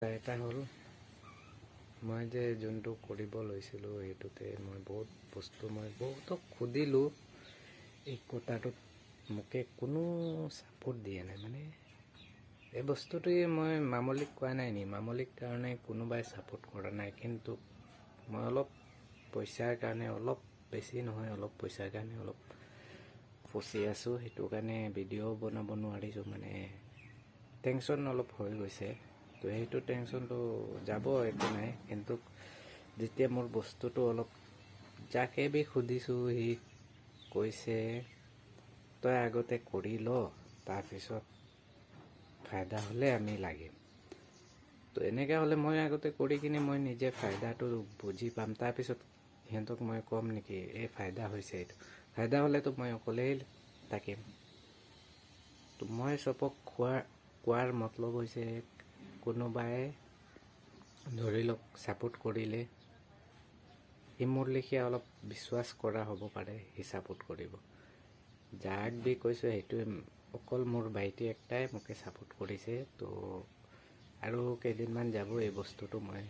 এটা হ'ল মই যে যোনটো কৰিব লৈছিলোঁ সেইটোতে মই বহুত বস্তু মই বহুতক সুধিলোঁ। এই কোটাটোত মোকে কোনো ছাপোৰ্ট দিয়া নাই। মানে এই বস্তুটোৱে মই মামলিক কোৱা নাই নি, মামলিক কাৰণে কোনোবাই ছাপোৰ্ট কৰা নাই, কিন্তু মই অলপ পইচাৰ কাৰণে, অলপ বেছি নহয়, অলপ পইচাৰ কাৰণে অলপ ফচি আছোঁ। সেইটো কাৰণে ভিডিঅ' বনাব নোৱাৰিছোঁ, মানে টেনশ্যন অলপ হৈ গৈছে। তো সেইটো টেনশ্যনটো যাব, একো নাই। কিন্তু যেতিয়া মোৰ বস্তুটো অলপ যাকে বি সুধিছোঁ, সি কৈছে তই আগতে কৰি ল, তাৰপিছত ফাইদা হ'লে আমি লাগিম। তো এনেকৈ হ'লে মই আগতে কৰি কিনে মই নিজে ফাইদাটো বুজি পাম, তাৰপিছত সিহঁতক মই ক'ম নেকি এই ফাইদা হৈছে, এইটো ফাইদা হ'লেতো মই অকলেই থাকিম। তো মই চবক কোৱাৰ মতলব হৈছে, কোনোবাই ধৰি লওক ছাপোৰ্ট কৰিলে, সি মোৰ লেখীয়া অলপ বিশ্বাস কৰা হ'ব পাৰে, সি ছাপোৰ্ট কৰিব। যাক বি কৈছোঁ সেইটোৱে, অকল মোৰ ভাইটি একটাই মোকে ছাপোৰ্ট কৰিছে। তো আৰু কেইদিনমান যাব এই বস্তুটো। মই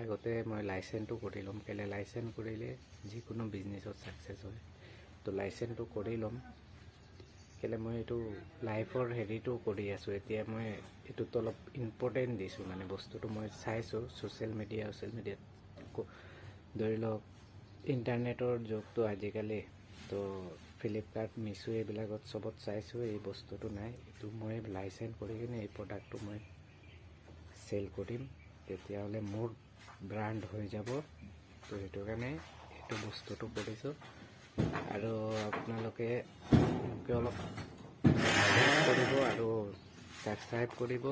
আগতে মই লাইচেন্সটো কৰি ল'ম, কেলৈ লাইচেন্স কৰিলে যিকোনো বিজনেছত ছাকচেছ হয়। তো লাইচেন্সটো কৰি ল'ম, কেলৈ মই এইটো লাইফৰ হেৰিটো কৰি আছোঁ। এতিয়া মই এইটোত অলপ ইম্পৰ্টেণ্ট দিছোঁ, মানে বস্তুটো মই চাইছোঁ ছ'চিয়েল মিডিয়াত ধৰি লওক ইণ্টাৰনেটৰ যুগটো আজিকালি। তো ফ্লিপকাৰ্ট, মিছো এইবিলাকত চবত চাইছোঁ এই বস্তুটো নাই। এইটো মই লাইচেন্স কৰি কিনে এই প্ৰডাক্টটো মই চেল কৰিম, তেতিয়াহ'লে মোৰ ব্ৰাণ্ড হৈ যাব। তো সেইটো কাৰণে এইটো বস্তুটো কৰিছোঁ। আৰু আপোনালোকে অলপ কৰিব আৰু ছাবস্ক্ৰাইব কৰিব,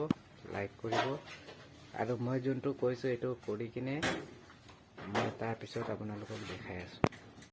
লাইক কৰিব। আৰু মই যোনটো কৈছোঁ এইটো কৰি কিনে মই তাৰপিছত আপোনালোকক দেখাই আছোঁ।